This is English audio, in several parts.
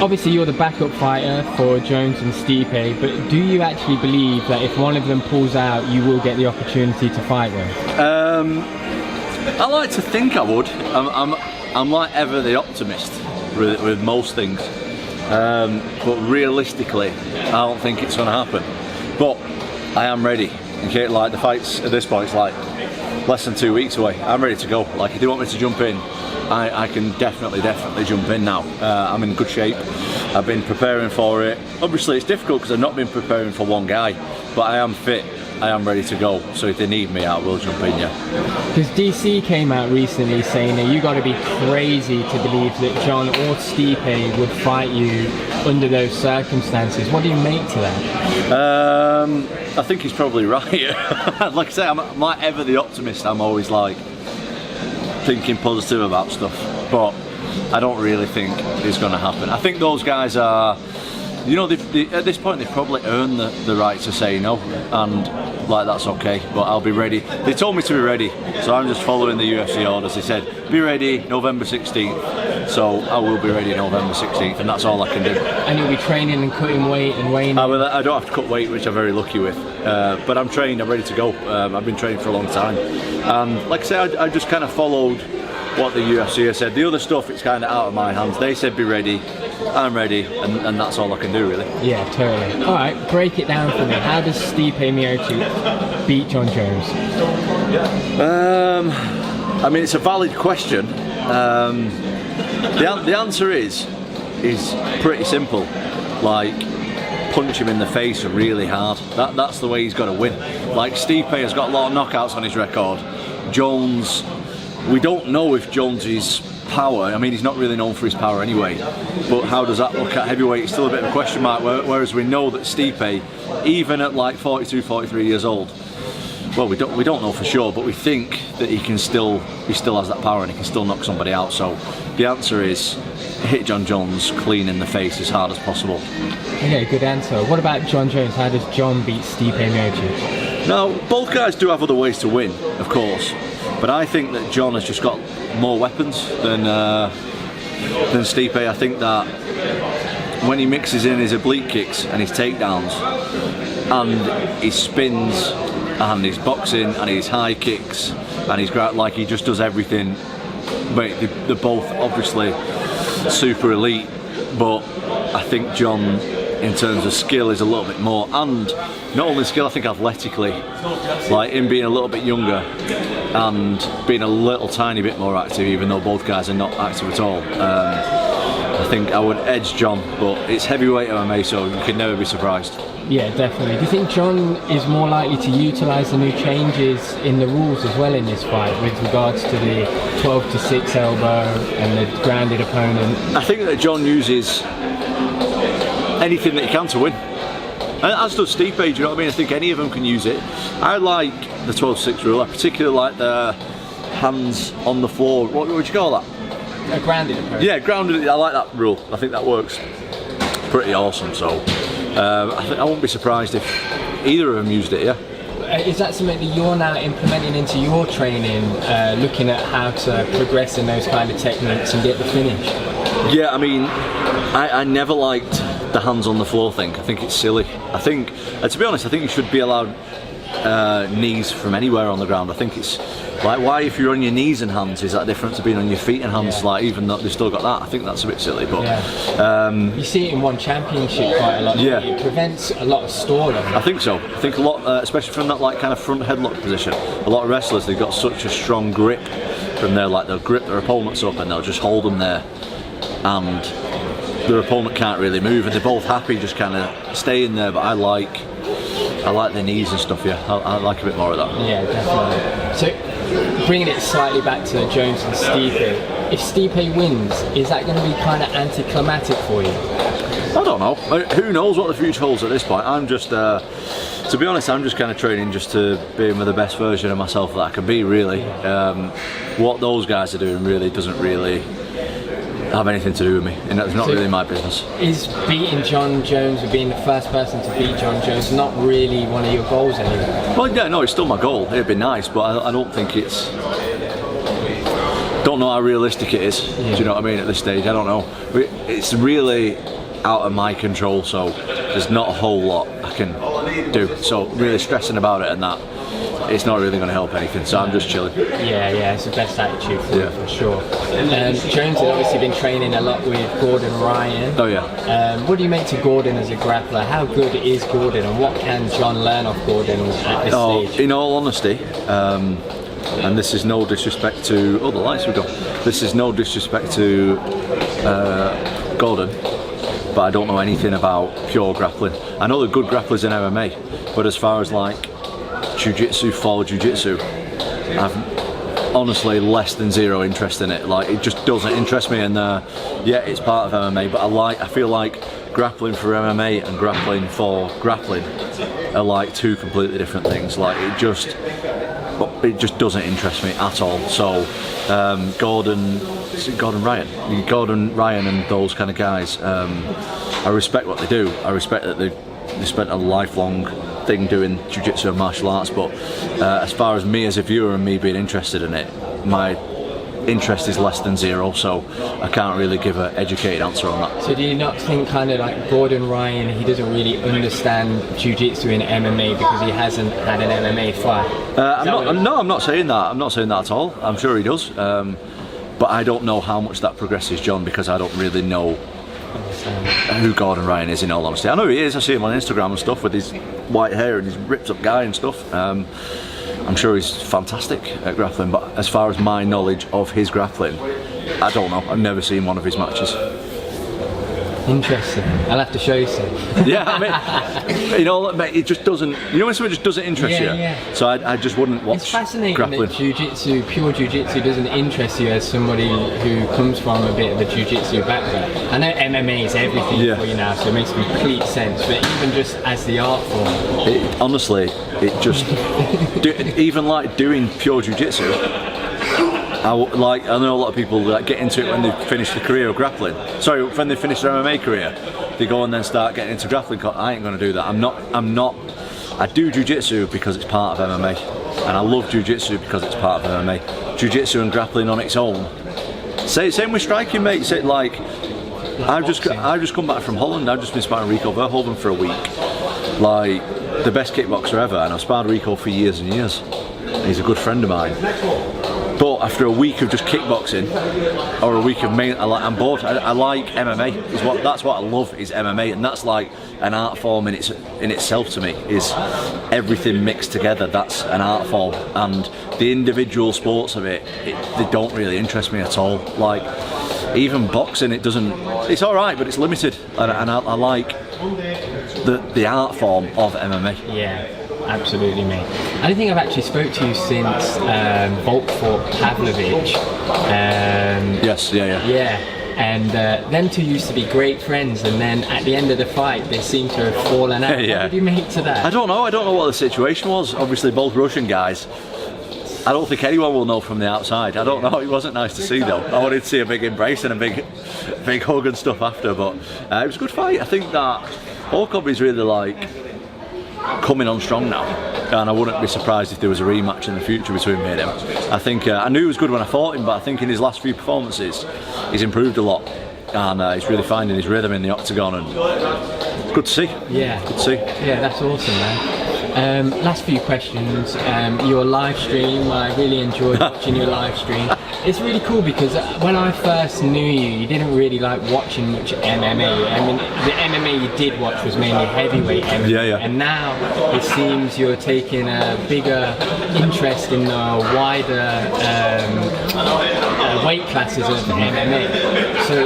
Obviously, you're the backup fighter for Jones and Stipe, but do you actually believe that if one of them pulls out, you will get the opportunity to fight them? I like to think I would. I'm like ever the optimist with most things, but realistically, I don't think it's going to happen. But I am ready. Okay, like the fights at this point, it's like less than 2 weeks away. I'm ready to go. Like if they want me to jump in, I can definitely jump in now. I'm in good shape. I've been preparing for it. Obviously, it's difficult because I've not been preparing for one guy, but I am fit. I am ready to go, so if they need me, I will jump in, yeah. Because DC came out recently saying that you got to be crazy to believe that Jon or Stipe would fight you under those circumstances. What do you make to that? I think he's probably right. Like I say, I'm like ever the optimist. I'm always like thinking positive about stuff, but I don't really think it's going to happen. I think those guys are, you know, at this point they've probably earned the right to say no, and like that's okay, but I'll be ready. They told me to be ready, so I'm just following the UFC orders. They said be ready November 16th, so I will be ready November 16th, and that's all I can do. And you'll be training and cutting weight and weighing? I don't have to cut weight, which I'm very lucky with, but I'm trained, I'm ready to go. I've been training for a long time, and like I said, I just kind of followed what the UFC has said. The other stuff, it's kind of out of my hands. They said be ready, I'm ready, and that's all I can do really. Yeah, totally. Alright, break it down for me. How does Stipe Miocic beat Jon Jones? I mean, it's a valid question. The answer is pretty simple. Like, punch him in the face really hard. That's the way he's got to win. Like, Stipe has got a lot of knockouts on his record. Jones, we don't know if Jones's power, I mean, he's not really known for his power anyway, but how does that look at heavyweight? It's still a bit of a question mark, whereas we know that Stipe, even at like 42, 43 years old, well, we don't know for sure, but we think that he still has that power and he can still knock somebody out. So the answer is hit Jon Jones clean in the face as hard as possible. Okay, good answer. What about Jon Jones? How does Jon beat Stipe Miocic? Now, both guys do have other ways to win, of course, but I think that Jon has just got more weapons than Stipe. I think that when he mixes in his oblique kicks and his takedowns and his spins and his boxing and his high kicks and his like, he just does everything. But they're both obviously super elite, but I think Jon, in terms of skill, is a little bit more, and not only skill, I think athletically, like him being a little bit younger and being a little tiny bit more active, even though both guys are not active at all. I think I would edge Jon, but it's heavyweight MMA, so you can never be surprised. Yeah, definitely. Do you think Jon is more likely to utilise the new changes in the rules as well in this fight, with regards to the 12 to 6 elbow and the grounded opponent? I think that Jon uses anything that he can to win, as does Stipe. Do you know what I mean? I think any of them can use it. I like the 12-6 rule. I particularly like the hands on the floor. What would you call that? A grounded opponent. Yeah, grounded. I like that rule. I think that works pretty awesome. So I won't be surprised if either of them used it. Yeah. Is that something that you're now implementing into your training, looking at how to progress in those kind of techniques and get the finish? Yeah, I mean, I never liked the hands on the floor thing. I think it's silly. I think, to be honest, I think you should be allowed knees from anywhere on the ground. I think it's like, why if you're on your knees and hands is that different to being on your feet and hands? Yeah. Like, even though they've still got that, I think that's a bit silly. But yeah. You see it in one championship quite a lot. Yeah, it prevents a lot of stalling. I think so. I think a lot, especially from that like kind of front headlock position. A lot of wrestlers, they've got such a strong grip from there. Like, they'll grip their opponents up and they'll just hold them there, and their opponent can't really move, and they're both happy just kind of staying there. But I like the knees and stuff. Yeah, I like a bit more of that. Yeah, definitely. So, bringing it slightly back to Jones and Stipe, if Stipe wins, is that going to be kind of anti-climatic for you? I don't know. Who knows what the future holds at this point? I'm just, to be honest, I'm just kind of training just to be the best version of myself that I can be. Really, what those guys are doing really doesn't really have anything to do with me, and that's not really my business. Is beating Jon Jones, or being the first person to beat Jon Jones, not really one of your goals anymore? Well, yeah, no, it's still my goal. It'd be nice, but I don't think don't know how realistic it is. Do you know what I mean? At this stage, I don't know. It's really out of my control, so there's not a whole lot I can do. So really stressing about it and that, it's not really going to help anything. So I'm just chilling. Yeah, it's the best attitude for sure. Jones has obviously been training a lot with Gordon Ryan. Oh yeah. What do you make to Gordon as a grappler? How good is Gordon, and what can Jon learn off Gordon at this stage? In all honesty, and this is no disrespect to the lights we got. This is no disrespect to Gordon, but I don't know anything about pure grappling. I know they're good grapplers in MMA, but as far as like jiu-jitsu, for jiu-jitsu, I've honestly less than zero interest in it. Like, it just doesn't interest me, and yeah, it's part of MMA, but I feel like grappling for MMA and grappling for grappling are like two completely different things. Like, it just doesn't interest me at all. So Gordon Ryan and those kind of guys, I respect what they do. I respect that they spent a lifelong thing doing jiu-jitsu and martial arts, but as far as me as a viewer and me being interested in it, my interest is less than zero, so I can't really give an educated answer on that. So do you not think kind of like Gordon Ryan, he doesn't really understand jiu-jitsu in MMA because he hasn't had an MMA fight? I'm not saying that. I'm not saying that at all. I'm sure he does, but I don't know how much that progresses Jon, because I don't really know who Gordon Ryan is, in all honesty. I know who he is. I see him on Instagram and stuff with his white hair and his ripped up guy and stuff. I'm sure he's fantastic at grappling, but as far as my knowledge of his grappling, I don't know. I've never seen one of his matches. Interesting. I'll have to show you some. Yeah, I mean, you know, mate, it just doesn't. You know when something just doesn't interest you. Yeah. So I just wouldn't watch. It's fascinating grappling. that jiu-jitsu, pure jiu-jitsu, doesn't interest you as somebody who comes from a bit of a jiu-jitsu background. I know MMA is everything for you now, so it makes complete sense. But even just as the art form, honestly, it just even like doing pure jiu-jitsu. I know a lot of people that get into it when they finish the career of grappling. Sorry, when they finish their MMA career, they go and then start getting into grappling. I ain't going to do that. I'm not. I do jiu-jitsu because it's part of MMA, and I love jiu-jitsu because it's part of MMA. Jiu-jitsu and grappling on its own. Same with striking, mate. Say like, I've just come back from Holland. I've just been sparring Rico Verhoeven for a week. Like, the best kickboxer ever, and I've sparred Rico for years and years. He's a good friend of mine. But after a week of just kickboxing, or a week of I'm bored. I like MMA. That's what I love, is MMA, and that's like an art form in itself to me. Is everything mixed together? That's an art form, and the individual sports of it, they don't really interest me at all. Like, even boxing, it doesn't. It's all right, but it's limited, and I like the art form of MMA. Yeah. Absolutely, mate. I don't think I've actually spoke to you since Volkov Pavlovich. Yes, yeah. Yeah, and them two used to be great friends, and then at the end of the fight, they seem to have fallen out. Yeah. What did you make to that? I don't know what the situation was. Obviously, both Russian guys. I don't think anyone will know from the outside. I don't know. It wasn't nice to see, though. I wanted to see a big embrace and a big hug and stuff after, but it was a good fight. I think that Volkov is really like coming on strong now, and I wouldn't be surprised if there was a rematch in the future between me and him. I think I knew he was good when I fought him, but I think in his last few performances he's improved a lot, and he's really finding his rhythm in the octagon, and it's good to see. Yeah, good to see. Yeah, that's awesome, man. Last few questions. Your live stream, I really enjoyed watching your live stream. It's really cool because when I first knew you didn't really like watching much MMA. I mean, the MMA you did watch was mainly heavyweight MMA. Yeah. And now it seems you're taking a bigger interest in the wider weight classes of MMA. So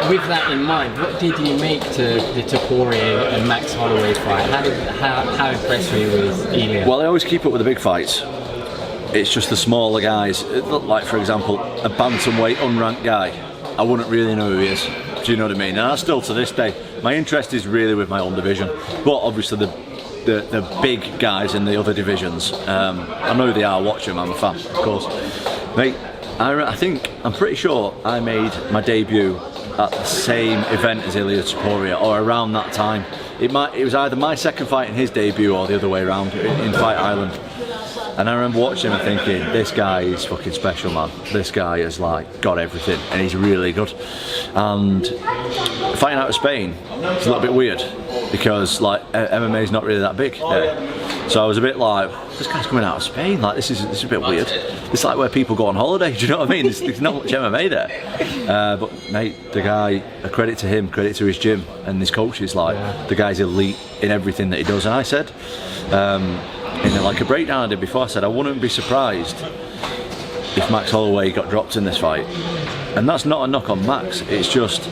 with that in mind, what did you make to the Topuria and Max Holloway fight? How impressed were you with Ilia? Well, I always keep up with the big fights. It's just the smaller guys. Like, for example, a bantamweight unranked guy, I wouldn't really know who he is. Do you know what I mean? And I still, to this day, my interest is really with my own division. But obviously the big guys in the other divisions, I know who they are, watch them, I'm a fan, of course. Mate, I'm pretty sure I made my debut at the same event as Ilia Topuria, or around that time. It was either my second fight in his debut or the other way around in Fight Island. And I remember watching him and thinking, this guy is fucking special, man. This guy has like got everything, and he's really good. And fighting out of Spain, it's a little bit weird because like MMA is not really that big there. So I was a bit like, this guy's coming out of Spain. Like this is a bit weird. It's like where people go on holiday. Do you know what I mean? There's not much MMA there. But mate, the guy, a credit to him, credit to his gym and his coaches. Like the guy's elite in everything that he does. And I said, in like a breakdown I did before, I said I wouldn't be surprised if Max Holloway got dropped in this fight. And that's not a knock on Max. It's just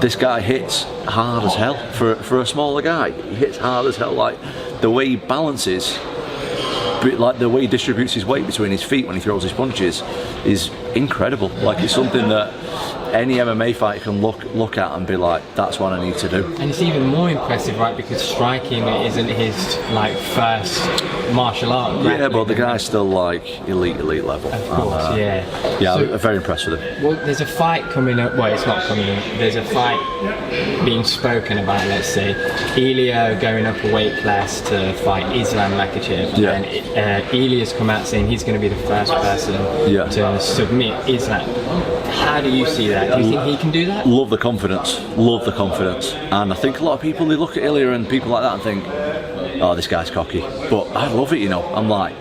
this guy hits hard as hell for a smaller guy. He hits hard as hell. Like the way he balances, like the way he distributes his weight between his feet when he throws his punches is incredible. Like it's something that any MMA fighter can look at and be like, that's what I need to do. And it's even more impressive, right? Because striking isn't his like first martial art. Yeah, but the guy's still like elite level. Of course, yeah. Yeah, so, I'm very impressed with him. Well, there's a fight coming up. Well, it's not coming up. There's a fight being spoken about. Let's say Ilia going up a weight class to fight Islam Makhachev. Yeah. And Ilia's come out saying he's going to be the first person to submit Islam. How do you see that? Do you think he can do that? Love the confidence, and I think a lot of people, they look at Ilia and people like that and think, oh, this guy's cocky, but I love it, you know. I'm like,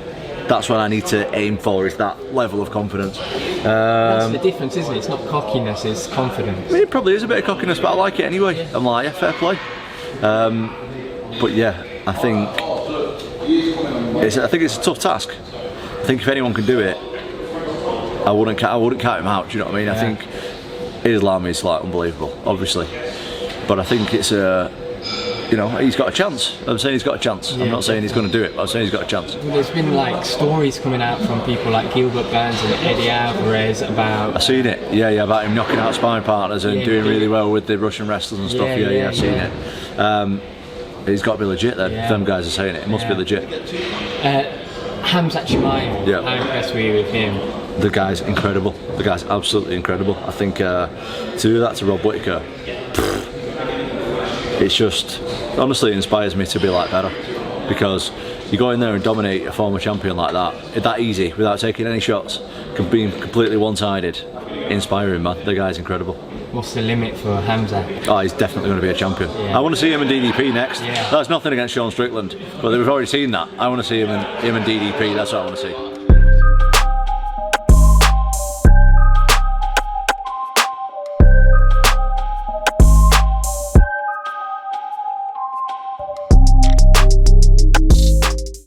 that's what I need to aim for, is that level of confidence. That's the difference, isn't it? It's not cockiness, it's confidence. I mean, it probably is a bit of cockiness, but I like it anyway. I'm like, yeah, fair play. But yeah, I think it's a tough task. I think if anyone can do it, I wouldn't count him out. Do you know what I mean? I think Islam is like unbelievable, obviously, but I think it's he's got a chance. I'm saying he's got a chance. I'm not saying he's going to do it, but I'm saying he's got a chance. There's been like stories coming out from people like Gilbert Burns and Eddie Alvarez about. I've seen it. Yeah, about him knocking out sparring partners and doing really well with the Russian wrestlers and stuff. I've seen it. He's got to be legit then. Them guys are saying it. It must be legit. Khamzat Chimaev. How impressed were you with him? The guy's incredible. The guy's absolutely incredible. I think to do that to Rob Whittaker, it's just honestly inspires me to be like better, because you go in there and dominate a former champion like that easy without taking any shots, being completely one-sided. Inspiring, man. The guy's incredible. What's the limit for Khamzat? Oh, he's definitely going to be a champion. I want to see him in DDP next. That's nothing against Sean Strickland, but we've already seen that. I want to see him in DDP. That's what I want to see.